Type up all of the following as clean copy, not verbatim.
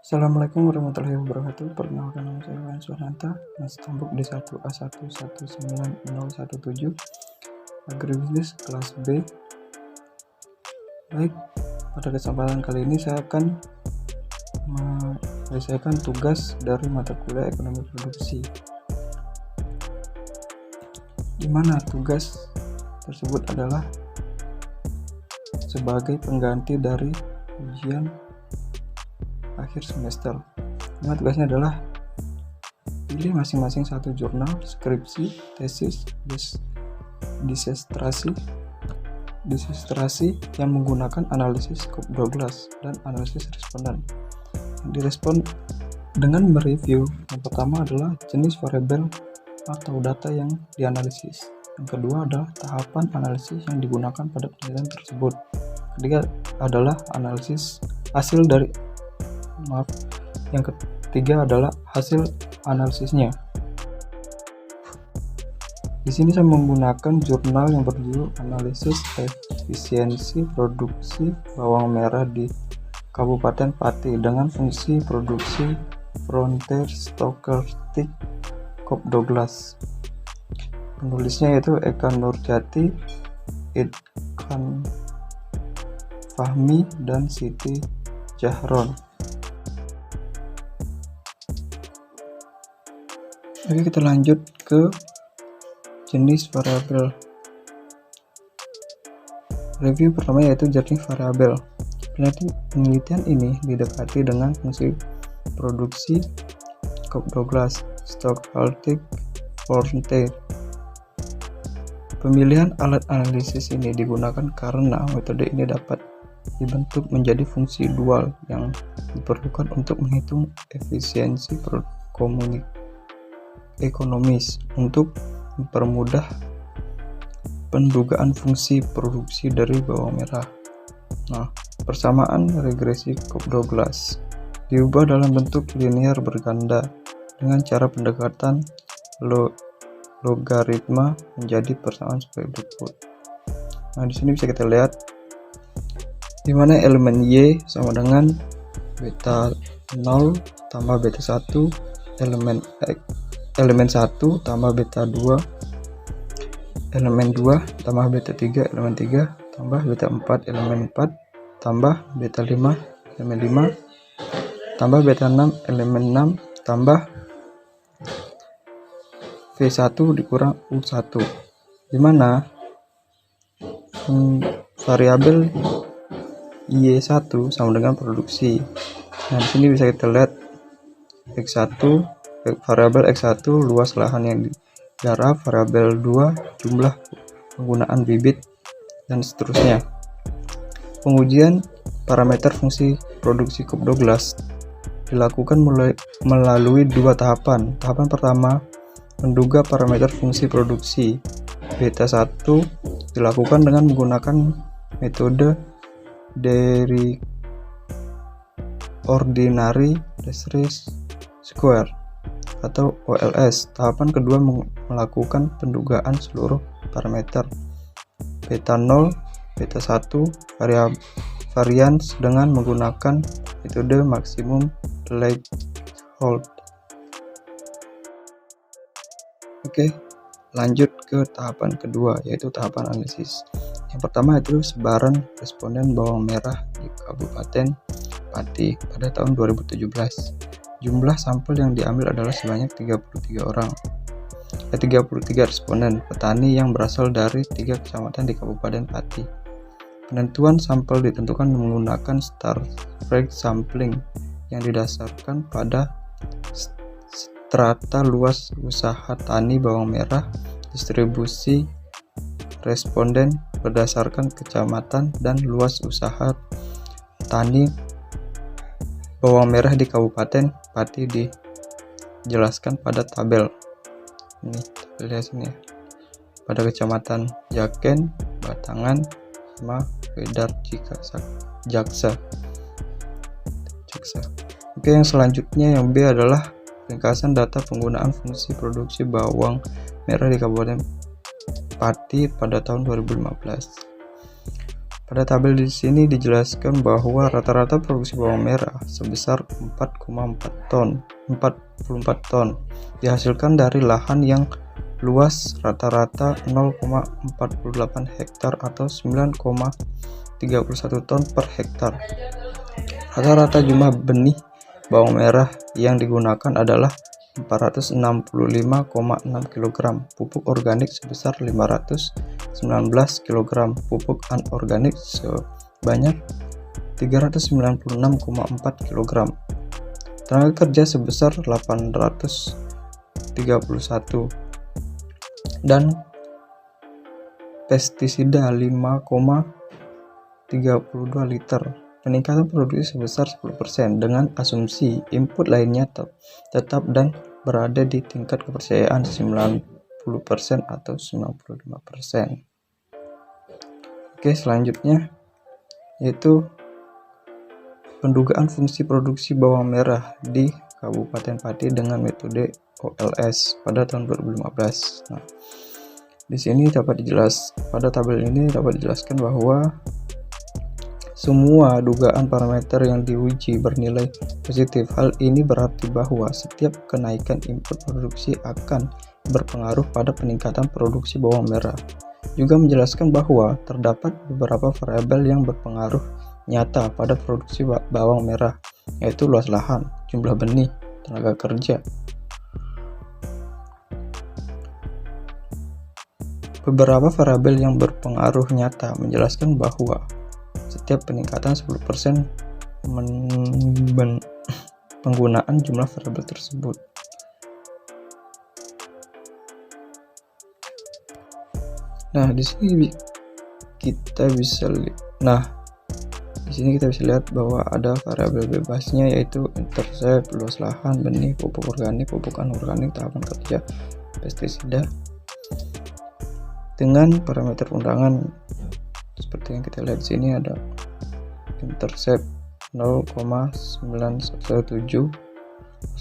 Assalamualaikum warahmatullahi wabarakatuh. Perkenalkan nama saya Wan Suhananta, Mas Tambuk di 1A119017, Agribisnis kelas B. Baik, pada kesempatan kali ini saya akan menyelesaikan tugas dari mata kuliah ekonomi produksi, di mana tugas tersebut adalah sebagai pengganti dari ujian akhir semester. Nah, tugasnya adalah pilih masing-masing satu jurnal, skripsi, tesis, disertasi yang menggunakan analisis Cobb Douglas dan analisis responden. Direspon dengan mereview. Yang pertama adalah jenis variabel atau data yang dianalisis. Yang kedua adalah tahapan analisis yang digunakan pada penelitian tersebut. Ketiga adalah yang ketiga adalah hasil analisisnya. Di sini saya menggunakan jurnal yang berjudul Analisis Efisiensi Produksi Bawang Merah di Kabupaten Pati dengan fungsi produksi Frontier Stochastic Cobb Douglas. Penulisnya yaitu Eka Nurjati, Idkan Fahmi, dan Siti Jahron. Oke, kita lanjut ke jenis variabel. Review pertama yaitu jenis variabel. Penelitian ini didekati dengan fungsi produksi Cobb Douglas Stochastic Frontier. Pemilihan alat analisis ini digunakan karena metode ini dapat dibentuk menjadi fungsi dual yang diperlukan untuk menghitung efisiensi ekonomis untuk mempermudah pendugaan fungsi produksi dari bawang merah. Nah, persamaan regresi Cobb Douglas diubah dalam bentuk linear berganda dengan cara pendekatan logaritma menjadi persamaan sebagai berikut. Nah, di sini bisa kita lihat di mana elemen Y sama dengan beta 0 tambah beta 1, elemen 1 tambah beta 2, elemen 2 tambah beta 3, elemen 3 tambah beta 4, elemen 4 tambah beta 5, elemen 5 tambah beta 6, elemen 6 tambah V1 dikurang U1, di mana variabel Y1 sama dengan produksi. Nah, di sini bisa kita lihat X1, variabel X1 luas lahan yang digarap, variabel 2 jumlah penggunaan bibit, dan seterusnya. Pengujian parameter fungsi produksi Cobb Douglas dilakukan melalui dua tahapan. Tahapan pertama, menduga parameter fungsi produksi beta 1 dilakukan dengan menggunakan metode dari ordinary least square atau OLS. Tahapan kedua melakukan pendugaan seluruh parameter beta 0, beta 1 varians dengan menggunakan metode maksimum threshold. Oke, lanjut ke tahapan kedua yaitu tahapan analisis. Yang pertama itu sebaran responden bawang merah di Kabupaten Pati pada tahun 2017. Jumlah sampel yang diambil adalah sebanyak 33 responden petani yang berasal dari 3 kecamatan di Kabupaten Pati. Penentuan sampel ditentukan menggunakan Starfrag sampling yang didasarkan pada strata luas usaha tani bawang merah. Distribusi responden berdasarkan kecamatan dan luas usaha tani bawang merah di Kabupaten Pati dijelaskan pada tabel ini. Lihat sini ya. Pada kecamatan Jaken, Batangan, sama Wedar Jaksa. Oke, yang selanjutnya yang B adalah ringkasan data penggunaan fungsi produksi bawang merah di Kabupaten Pati pada tahun 2015. Pada tabel di sini dijelaskan bahwa rata-rata produksi bawang merah sebesar 44 ton dihasilkan dari lahan yang luas rata-rata 0,48 hektar atau 9,31 ton per hektar. Rata-rata jumlah benih bawang merah yang digunakan adalah 465,6 kg pupuk organik sebesar 519 kg pupuk anorganik sebanyak 396,4 kg. Tenaga kerja sebesar 831 dan pestisida 5,32 liter. Peningkatan produksi sebesar 10% dengan asumsi input lainnya tetap dan berada di tingkat kepercayaan 90% atau 95%. Oke, selanjutnya yaitu pendugaan fungsi produksi bawang merah di Kabupaten Pati dengan metode OLS pada tahun 2015. Nah, di sini pada tabel ini dapat dijelaskan bahwa semua dugaan parameter yang diuji bernilai positif. Hal ini berarti bahwa setiap kenaikan input produksi akan berpengaruh pada peningkatan produksi bawang merah. Juga menjelaskan bahwa terdapat beberapa variabel yang berpengaruh nyata pada produksi bawang merah, yaitu luas lahan, jumlah benih, tenaga kerja. Beberapa variabel yang berpengaruh nyata menjelaskan bahwa setiap peningkatan 10% penggunaan jumlah variabel tersebut. Nah, di sini kita bisa lihat bahwa ada variabel bebasnya, yaitu intercept, luas lahan, benih, pupuk organik, pupuk anorganik, tahapan kerja, pestisida. Dengan parameter undangan seperti yang kita lihat di sini, ada intercept 0,917,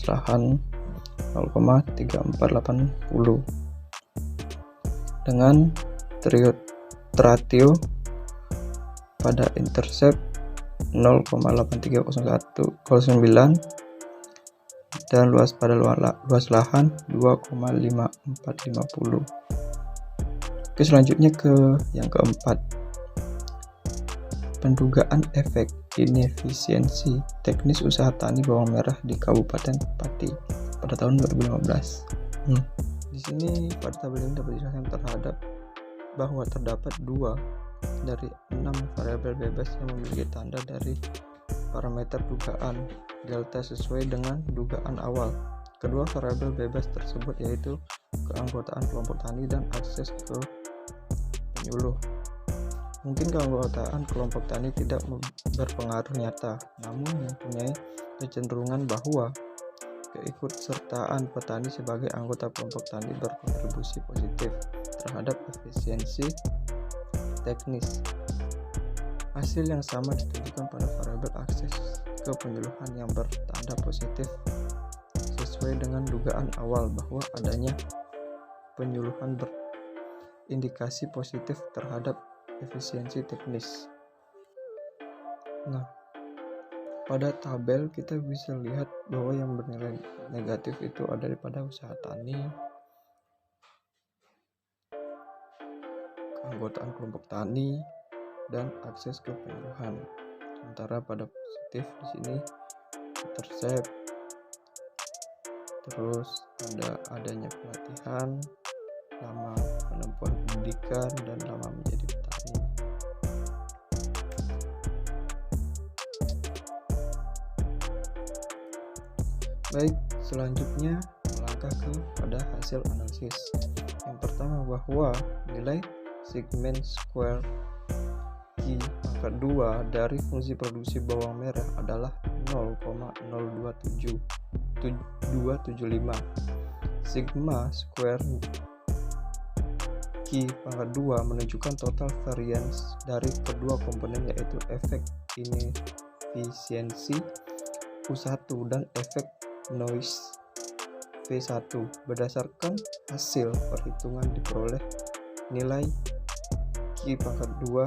lahan 0,3480 dengan ratio pada intercept 0,8309 dan luas lahan 2,5450. Oke, selanjutnya ke yang keempat, pendugaan efek inefisiensi teknis usaha tani bawang merah di Kabupaten Pati pada tahun 2015. Di sini pada tabel ini dapat dijelaskan bahwa terdapat 2 dari 6 variabel bebas yang memiliki tanda dari parameter dugaan delta sesuai dengan dugaan awal. Kedua variabel bebas tersebut yaitu keanggotaan kelompok tani dan akses ke penyuluh. Mungkin keanggotaan kelompok tani tidak berpengaruh nyata, namun mempunyai kecenderungan bahwa keikutsertaan petani sebagai anggota kelompok tani berkontribusi positif terhadap efisiensi teknis. Hasil yang sama ditunjukkan pada variabel akses ke penyuluhan yang bertanda positif sesuai dengan dugaan awal bahwa adanya penyuluhan berindikasi positif terhadap efisiensi teknis. Nah, pada tabel kita bisa lihat bahwa yang bernilai negatif itu ada daripada usaha tani, keanggotaan kelompok tani, dan akses ke penyuluhan. Sementara pada positif di sini intercept, terus adanya pelatihan, lama penempuhan pendidikan, dan lama menjadi petani. Baik, selanjutnya melangkah pada hasil analisis. Yang pertama, bahwa nilai segmen square Q pangkat 2 dari fungsi produksi bawang merah adalah 0,0275. Sigma square Q pangkat 2 menunjukkan total variance dari kedua komponen, yaitu efek inefisiensi U1 dan efek noise V1. Berdasarkan hasil perhitungan diperoleh nilai Q memiliki pangkat 2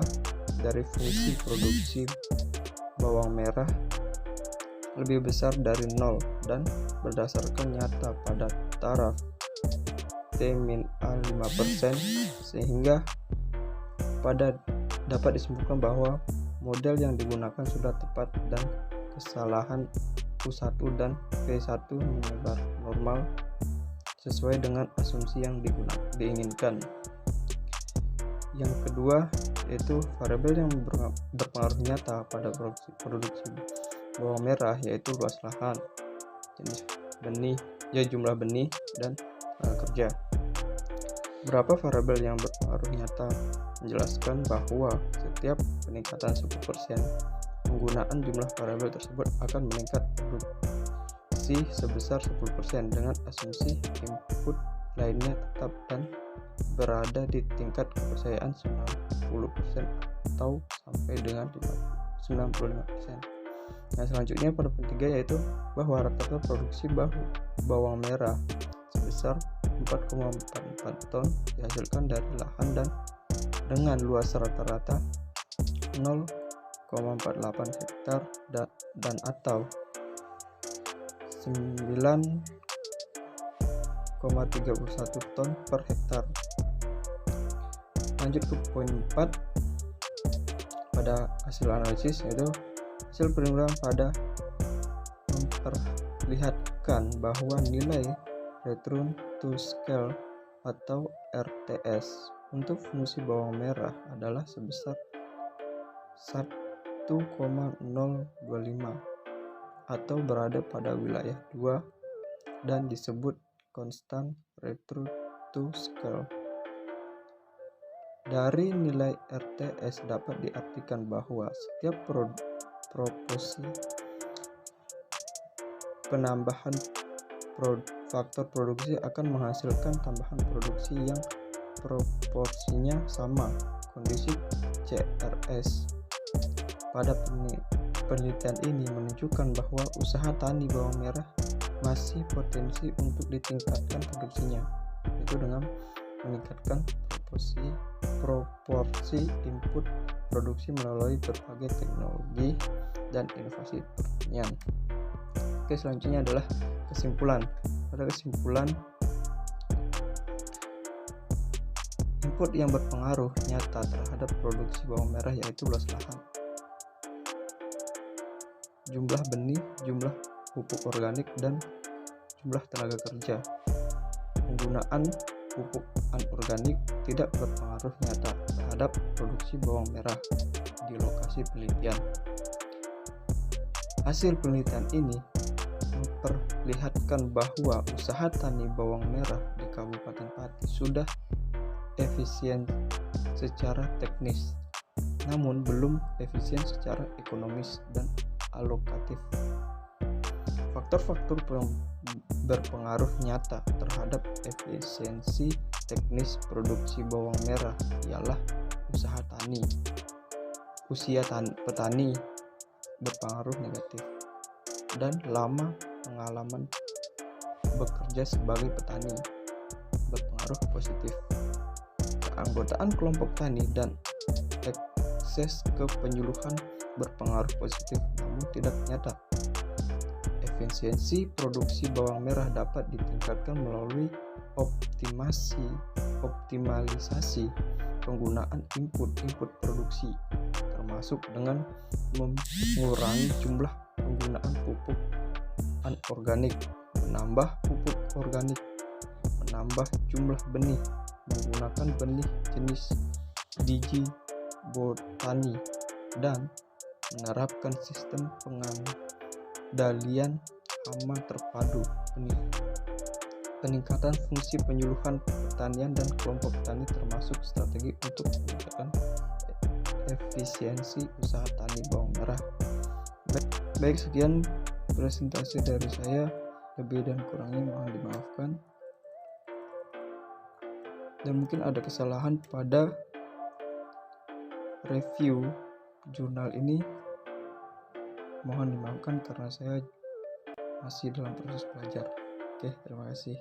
dari fungsi produksi bawang merah lebih besar dari 0 dan berdasarkan nyata pada taraf T-A 5%, sehingga dapat disimpulkan bahwa model yang digunakan sudah tepat dan kesalahan U1 dan V1 menyebar normal sesuai dengan asumsi yang diinginkan. Yang kedua yaitu variabel yang berpengaruh nyata pada produksi bawang merah, yaitu luas lahan, jenis benih, jumlah benih, dan tenaga kerja. Beberapa variabel yang berpengaruh nyata menjelaskan bahwa setiap peningkatan 10% penggunaan jumlah variabel tersebut akan meningkat produksi sebesar 10% dengan asumsi input lainnya tetap dan berada di tingkat kepercayaan 90% atau sampai dengan 95%. Nah, selanjutnya pada poin 3 yaitu bahwa rata-rata produksi bawang merah sebesar 4,44 ton dihasilkan dari lahan dan dengan luas rata-rata 0,48 hektar dan atau 9,31 ton per hektar. Lanjut ke poin 4 pada hasil analisis, yaitu hasil penilaian pada memperlihatkan bahwa nilai return to scale atau RTS untuk fungsi bawang merah adalah sebesar 1,025 atau berada pada wilayah 2 dan disebut constant return to scale. Dari nilai RTS dapat diartikan bahwa setiap proporsi penambahan faktor produksi akan menghasilkan tambahan produksi yang proporsinya sama. Kondisi CRS pada penelitian ini menunjukkan bahwa usaha tani bawang merah masih potensi untuk ditingkatkan produksinya, yaitu dengan meningkatkan proporsi input produksi melalui berbagai teknologi dan inovasi pertanian. Oke, selanjutnya adalah kesimpulan. Pada kesimpulan, input yang berpengaruh nyata terhadap produksi bawang merah yaitu luas lahan, jumlah benih, jumlah pupuk organik, dan jumlah tenaga kerja. Penggunaan pupuk anorganik tidak berpengaruh nyata terhadap produksi bawang merah di lokasi penelitian. Hasil penelitian ini memperlihatkan bahwa usaha tani bawang merah di Kabupaten Pati sudah efisien secara teknis, namun belum efisien secara ekonomis dan alokatif. Faktor-faktor berpengaruh nyata terhadap efisiensi teknis produksi bawang merah ialah usia petani berpengaruh negatif, dan lama pengalaman bekerja sebagai petani berpengaruh positif. Keanggotaan kelompok tani dan akses ke penyuluhan berpengaruh positif namun tidak nyata. Efisiensi produksi bawang merah dapat ditingkatkan melalui optimalisasi penggunaan input produksi, termasuk dengan mengurangi jumlah penggunaan pupuk anorganik, menambah pupuk organik, menambah jumlah benih, menggunakan benih jenis biji botani, dan menerapkan sistem pengendalian hama terpadu. Peningkatan fungsi penyuluhan pertanian dan kelompok tani termasuk strategi untuk meningkatkan efisiensi usaha tani bawang merah. Baik, sekian presentasi dari saya. Lebih dan kurangnya mohon dimaafkan. Dan mungkin ada kesalahan pada review jurnal ini, mohon dimaafkan karena saya masih dalam proses belajar. Oke, terima kasih.